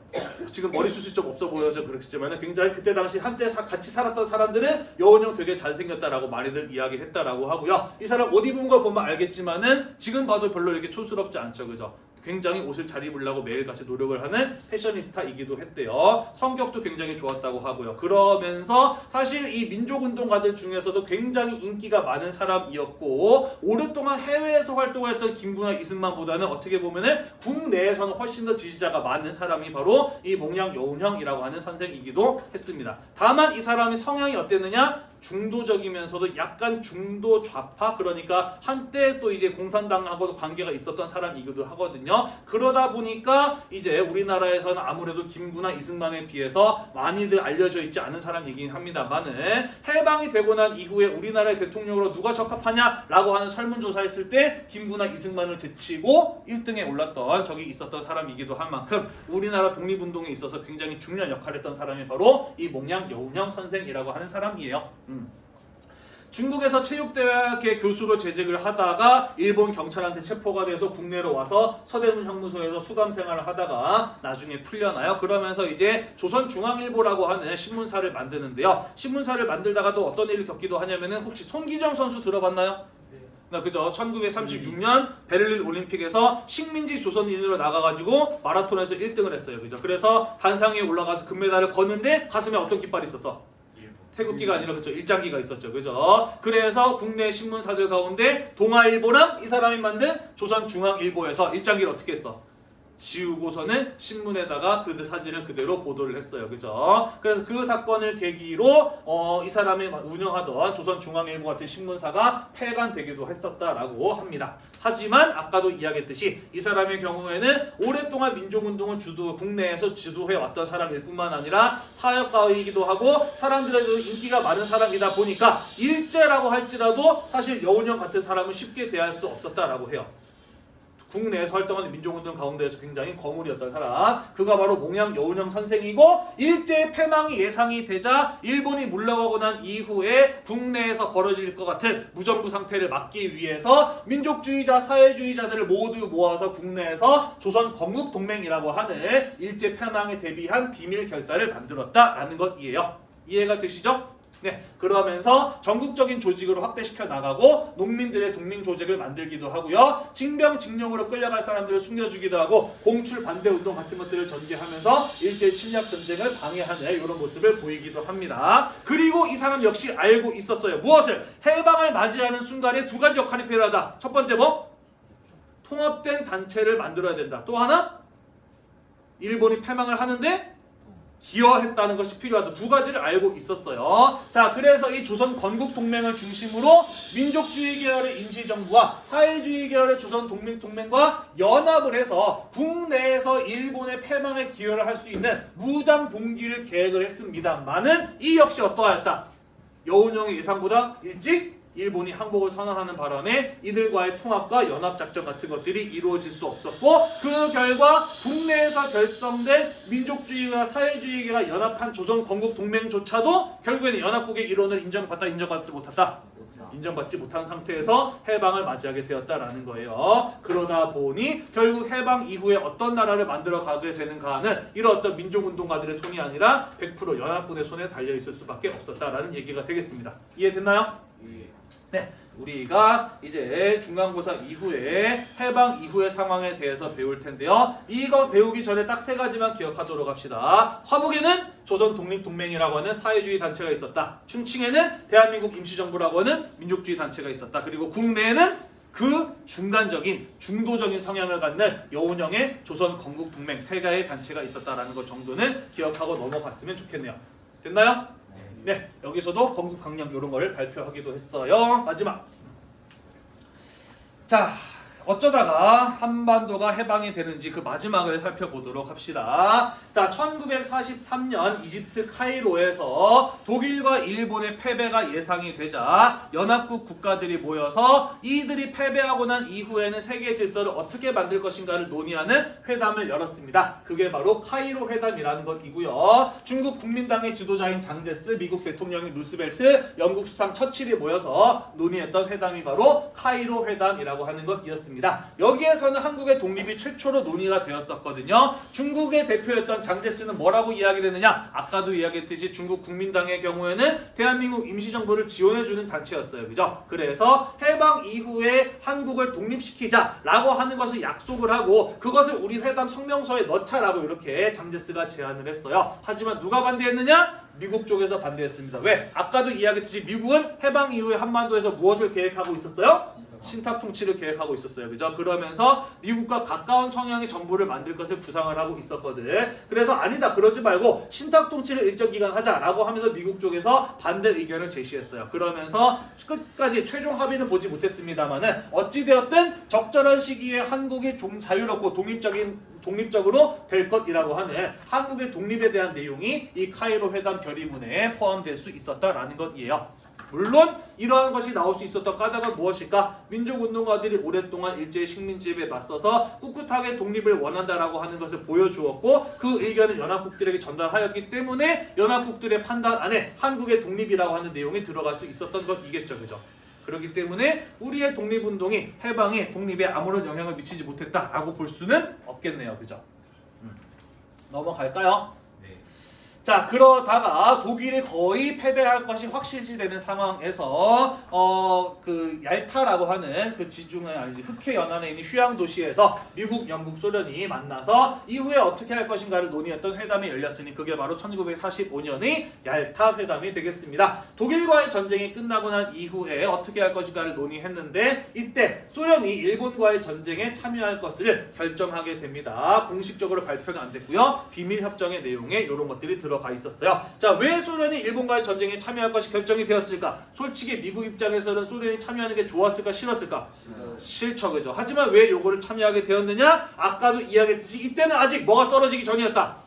지금 머리숱이 좀 없어 보여서 그렇겠지만 굉장히 그때 당시 한때 같이 살았던 사람들은 여운형 되게 잘생겼다라고 많이들 이야기했다라고 하고요. 이 사람 옷 입은 거 보면 알겠지만은 지금 봐도 별로 이렇게 촌스럽지 않죠. 그죠? 굉장히 옷을 잘 입으려고 매일같이 노력을 하는 패셔니스타이기도 했대요. 성격도 굉장히 좋았다고 하고요. 그러면서 사실 이 민족운동가들 중에서도 굉장히 인기가 많은 사람이었고, 오랫동안 해외에서 활동을 했던 김구나 이승만보다는 어떻게 보면은 국내에서는 훨씬 더 지지자가 많은 사람이 바로 이 몽양 여운형이라고 하는 선생이기도 했습니다. 다만 이 사람의 성향이 어땠느냐? 중도적이면서도 약간 중도 좌파, 그러니까 한때 또 이제 공산당하고도 관계가 있었던 사람이기도 하거든요. 그러다 보니까 이제 우리나라에서는 아무래도 김구나 이승만에 비해서 많이들 알려져 있지 않은 사람이긴 합니다만은, 해방이 되고 난 이후에 우리나라의 대통령으로 누가 적합하냐라고 하는 설문조사했을 때 김구나 이승만을 제치고 1등에 올랐던 적이 있었던 사람이기도 한 만큼 우리나라 독립운동에 있어서 굉장히 중요한 역할을 했던 사람이 바로 이 몽양 여운형 선생이라고 하는 사람이에요. 중국에서 체육대학의 교수로 재직을 하다가 일본 경찰한테 체포가 돼서 국내로 와서 서대문 형무소에서 수감 생활을 하다가 나중에 풀려나요. 그러면서 이제 조선중앙일보라고 하는 신문사를 만드는데요. 신문사를 만들다가도 어떤 일을 겪기도 하냐면은, 혹시 손기정 선수 들어봤나요? 그죠? 1936년 베를린 올림픽에서 식민지 조선인으로 나가가지고 마라톤에서 1등을 했어요. 그죠? 그래서 단상에 올라가서 금메달을 거는데 가슴에 어떤 깃발이 있었어? 태극기가 아니라 그죠? 일장기가 있었죠. 그죠? 그래서 국내 신문사들 가운데 동아일보랑 이 사람이 만든 조선중앙일보에서 일장기를 어떻게 했어? 지우고서는 신문에다가 그 사진을 그대로 보도를 했어요. 그죠? 그래서 그 사건을 계기로 이 사람이 운영하던 조선중앙일보 같은 신문사가 폐간되기도 했었다라고 합니다. 하지만 아까도 이야기했듯이 이 사람의 경우에는 오랫동안 민족운동을 국내에서 주도해왔던 사람일 뿐만 아니라 사역가이기도 하고 사람들에게도 인기가 많은 사람이다 보니까 일제라고 할지라도 사실 여운형 같은 사람은 쉽게 대할 수 없었다라고 해요. 국내에서 활동하는 민족운동 가운데에서 굉장히 거물이었던 사람. 그가 바로 몽양 여운형 선생이고 일제의 패망이 예상이 되자 일본이 물러가고 난 이후에 국내에서 벌어질 것 같은 무정부 상태를 막기 위해서 민족주의자, 사회주의자들을 모두 모아서 국내에서 조선 건국동맹이라고 하는 일제 패망에 대비한 비밀 결사를 만들었다라는 것이에요. 이해가 되시죠? 네, 그러면서 전국적인 조직으로 확대시켜 나가고 농민들의 동맹 조직을 만들기도 하고요. 징병징용으로 끌려갈 사람들을 숨겨주기도 하고 공출 반대 운동 같은 것들을 전개하면서 일제 침략 전쟁을 방해하는 이런 모습을 보이기도 합니다. 그리고 이 사람 역시 알고 있었어요. 무엇을? 해방을 맞이하는 순간에 두 가지 역할이 필요하다. 첫 번째 뭐? 통합된 단체를 만들어야 된다. 또 하나? 일본이 패망을 하는데 기여했다는 것이 필요하다. 두 가지를 알고 있었어요. 자, 그래서 이 조선 건국동맹을 중심으로 민족주의 계열의 임시정부와 사회주의 계열의 조선 동맹과 연합을 해서 국내에서 일본의 패망에 기여를 할 수 있는 무장 봉기를 계획을 했습니다만은 이 역시 어떠하였다? 여운형의 예상보다 일찍 일본이 항복을 선언하는 바람에 이들과의 통합과 연합작전 같은 것들이 이루어질 수 없었고 그 결과 국내에서 결성된 민족주의와 사회주의가 연합한 조선 건국동맹조차도 결국에는 연합국의 일원을 인정받지 못한 상태에서 해방을 맞이하게 되었다라는 거예요. 그러다 보니 결국 해방 이후에 어떤 나라를 만들어 가게 되는가는 이런 어떤 민족운동가들의 손이 아니라 100% 연합군의 손에 달려있을 수밖에 없었다라는 얘기가 되겠습니다. 이해됐나요? 네, 우리가 이제 중간고사 이후에 해방 이후의 상황에 대해서 배울 텐데요. 이거 배우기 전에 딱 세 가지만 기억하도록 합시다. 화북에는 조선 독립동맹이라고 하는 사회주의 단체가 있었다. 충칭에는 대한민국 임시정부라고 하는 민족주의 단체가 있었다. 그리고 국내에는 그 중간적인 중도적인 성향을 갖는 여운형의 조선 건국동맹 세 개의 단체가 있었다라는 것 정도는 기억하고 넘어갔으면 좋겠네요. 됐나요? 네, 여기서도 건국 강령 이런 거를 발표하기도 했어요. 마지막. 자, 어쩌다가 한반도가 해방이 되는지 그 마지막을 살펴보도록 합시다. 자, 1943년 이집트 카이로에서 독일과 일본의 패배가 예상이 되자 연합국 국가들이 모여서 이들이 패배하고 난 이후에는 세계 질서를 어떻게 만들 것인가를 논의하는 회담을 열었습니다. 그게 바로 카이로 회담이라는 것이고요. 중국 국민당의 지도자인 장제스, 미국 대통령인 루스벨트, 영국 수상 처칠이 모여서 논의했던 회담이 바로 카이로 회담이라고 하는 것이었습니다. 여기에서는 한국의 독립이 최초로 논의가 되었었거든요. 중국의 대표였던 장제스는 뭐라고 이야기를 했느냐? 아까도 이야기했듯이 중국 국민당의 경우에는 대한민국 임시정부를 지원해주는 단체였어요. 그죠? 그래서 해방 이후에 한국을 독립시키자라고 하는 것을 약속을 하고 그것을 우리 회담 성명서에 넣자라고 이렇게 장제스가 제안을 했어요. 하지만 누가 반대했느냐? 미국 쪽에서 반대했습니다. 왜? 아까도 이야기했듯이 미국은 해방 이후에 한반도에서 무엇을 계획하고 있었어요? 신탁 통치를 계획하고 있었어요. 그죠? 그러면서 미국과 가까운 성향의 정부를 만들 것을 구상을 하고 있었거든. 그래서 아니다. 그러지 말고 신탁 통치를 일정 기간 하자라고 하면서 미국 쪽에서 반대 의견을 제시했어요. 그러면서 끝까지 최종 합의는 보지 못했습니다만은 어찌되었든 적절한 시기에 한국이 좀 자유롭고 독립적으로 될 것이라고 하는 한국의 독립에 대한 내용이 이 카이로 회담 결의문에 포함될 수 있었다라는 것이에요. 물론 이러한 것이 나올 수 있었던 까닭은 무엇일까? 민족운동가들이 오랫동안 일제의 식민지배에 맞서서 꿋꿋하게 독립을 원한다라고 하는 것을 보여주었고 그 의견을 연합국들에게 전달하였기 때문에 연합국들의 판단 안에 한국의 독립이라고 하는 내용이 들어갈 수 있었던 것이겠죠. 그죠? 그렇기 때문에 우리의 독립운동이 해방에 독립에 아무런 영향을 미치지 못했다라고 볼 수는 없겠네요. 그죠? 넘어갈까요? 자, 그러다가 독일이 거의 패배할 것이 확실시되는 상황에서 그 얄타라고 하는 그 지중해 아니지 흑해 연안에 있는 휴양 도시에서 미국, 영국, 소련이 만나서 이후에 어떻게 할 것인가를 논의했던 회담이 열렸으니 그게 바로 1945년의 얄타 회담이 되겠습니다. 독일과의 전쟁이 끝나고 난 이후에 어떻게 할 것인가를 논의했는데 이때 소련이 일본과의 전쟁에 참여할 것을 결정하게 됩니다. 공식적으로 발표는 안 됐고요. 비밀 협정의 내용에 이런 것들이 들어가 있었어요. 자, 왜 소련이 일본과의 전쟁에 참여할 것이 결정이 되었을까? 솔직히 미국 입장에서는 소련이 참여하는 게 좋았을까 싫었을까? 싫죠. 그죠? 하지만 왜 요거를 참여하게 되었느냐? 아까도 이야기했듯이 이때는 아직 뭐가 떨어지기 전이었다.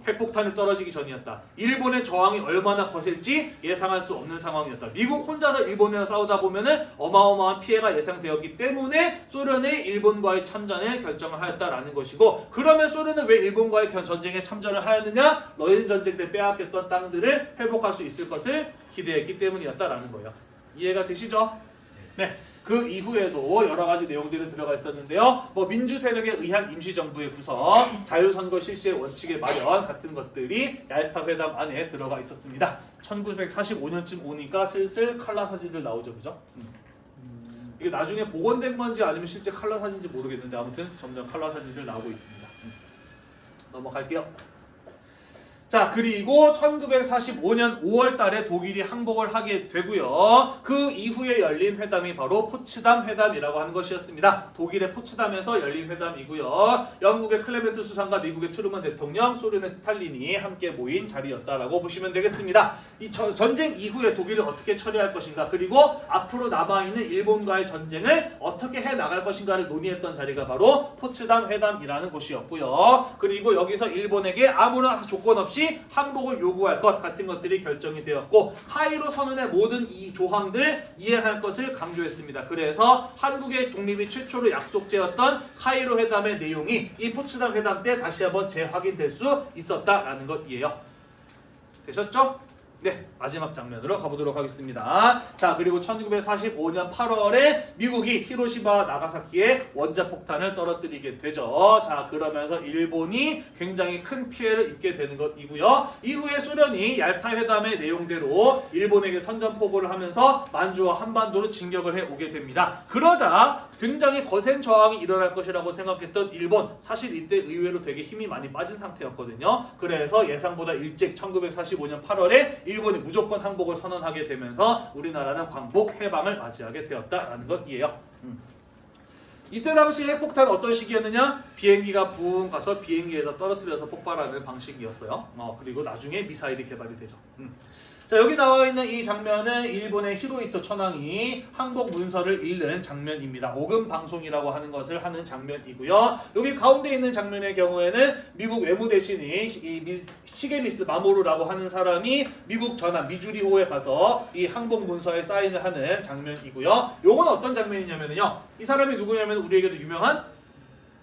핵폭탄이 떨어지기 전이었다. 일본의 저항이 얼마나 거셀지 예상할 수 없는 상황이었다. 미국 혼자서 일본이랑 싸우다 보면은 어마어마한 피해가 예상되었기 때문에 소련이 일본과의 참전에 결정을 하였다라는 것이고, 그러면 소련은 왜 일본과의 전쟁에 참전을 하였느냐? 러일 전쟁 때 빼앗겼던 땅들을 회복할 수 있을 것을 기대했기 때문이었다라는 거예요. 이해가 되시죠? 네. 그 이후에도 여러 가지 내용들이 들어가 있었는데요. 뭐 민주 세력에 의한 임시정부의 구성, 자유선거 실시의 원칙의 마련 같은 것들이 얄타 회담 안에 들어가 있었습니다. 1945년쯤 오니까 슬슬 칼라 사진들 나오죠, 그죠? 이게 나중에 복원된 건지 아니면 실제 칼라 사진인지 모르겠는데 아무튼 점점 칼라 사진들 나오고 있습니다. 넘어갈게요. 자, 그리고 1945년 5월 달에 독일이 항복을 하게 되고요. 그 이후에 열린 회담이 바로 포츠담 회담이라고 하는 것이었습니다. 독일의 포츠담에서 열린 회담이고요. 영국의 클레멘트 수상과 미국의 트루먼 대통령, 소련의 스탈린이 함께 모인 자리였다라고 보시면 되겠습니다. 이 전쟁 이후에 독일을 어떻게 처리할 것인가, 그리고 앞으로 남아있는 일본과의 전쟁을 어떻게 해나갈 것인가를 논의했던 자리가 바로 포츠담 회담이라는 곳이었고요. 그리고 여기서 일본에게 아무런 조건 없이 항복을 요구할 것 같은 것들이 결정이 되었고, 카이로 선언의 모든 이 조항들 이행할 것을 강조했습니다. 그래서 한국의 독립이 최초로 약속되었던 카이로 회담의 내용이 이 포츠담 회담 때 다시 한번 재확인될 수 있었다라는 것이에요. 되셨죠? 네, 마지막 장면으로 가보도록 하겠습니다. 자, 그리고 1945년 8월에 미국이 히로시마 나가사키에 원자폭탄을 떨어뜨리게 되죠. 자, 그러면서 일본이 굉장히 큰 피해를 입게 되는 것이고요. 이후에 소련이 얄타 회담의 내용대로 일본에게 선전포고를 하면서 만주와 한반도로 진격을 해오게 됩니다. 그러자 굉장히 거센 저항이 일어날 것이라고 생각했던 일본, 사실 이때 의외로 되게 힘이 많이 빠진 상태였거든요. 그래서 예상보다 일찍 1945년 8월에 일본이 무조건 항복을 선언하게 되면서 우리나라는 광복 해방을 맞이하게 되었다라는 것이에요. 이때 당시 핵폭탄 어떤 식이었느냐? 비행기가 붕 가서 비행기에서 떨어뜨려서 폭발하는 방식이었어요. 그리고 나중에 미사일이 개발이 되죠. 자, 여기 나와 있는 이 장면은 일본의 히로히토 천황이 항복 문서를 읽는 장면입니다. 오금 방송이라고 하는 것을 하는 장면이고요. 여기 가운데 있는 장면의 경우에는 미국 외무대신이 시게미스 마모루라고 하는 사람이 미국 전함 미주리호에 가서 이 항복 문서에 사인을 하는 장면이고요. 요건 어떤 장면이냐면요, 이 사람이 누구냐면 우리에게도 유명한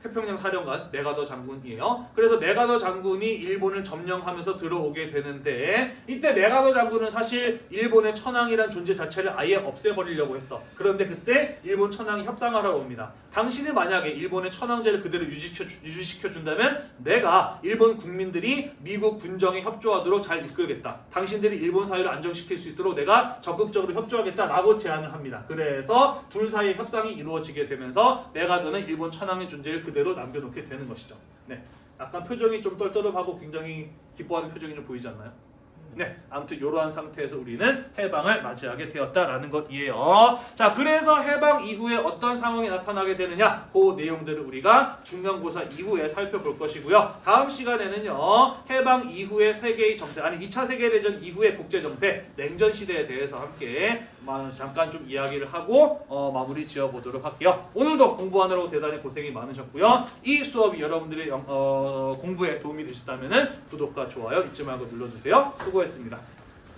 태평양 사령관 메가더 장군이에요. 그래서 메가더 장군이 일본을 점령하면서 들어오게 되는데, 이때 메가더 장군은 사실 일본의 천황이란 존재 자체를 아예 없애버리려고 했어. 그런데 그때 일본 천황이 협상하러 옵니다. 당신이 만약에 일본의 천황제를 그대로 유지시켜준다면 내가 일본 국민들이 미국 군정에 협조하도록 잘 이끌겠다. 당신들이 일본 사회를 안정시킬 수 있도록 내가 적극적으로 협조하겠다라고 제안을 합니다. 그래서 둘 사이의 협상이 이루어지게 되면서 메가더는 일본 천황의 존재를 그대로 남겨놓게 되는 것이죠. 네, 약간 표정이 좀 떨떠름하고 굉장히 기뻐하는 표정이 좀 보이지 않나요? 네, 아무튼 이러한 상태에서 우리는 해방을 맞이하게 되었다라는 것이에요. 자, 그래서 해방 이후에 어떤 상황이 나타나게 되느냐, 그 내용들을 우리가 중간고사 이후에 살펴볼 것이고요. 다음 시간에는요, 해방 이후의 세계의 정세, 아니 2차 세계대전 이후의 국제정세, 냉전 시대에 대해서 함께 잠깐 좀 이야기를 하고 마무리 지어보도록 할게요. 오늘도 공부하느라고 대단히 고생이 많으셨고요. 이 수업이 여러분들의 공부에 도움이 되셨다면 구독과 좋아요 잊지 말고 눌러주세요. 수고했습니다.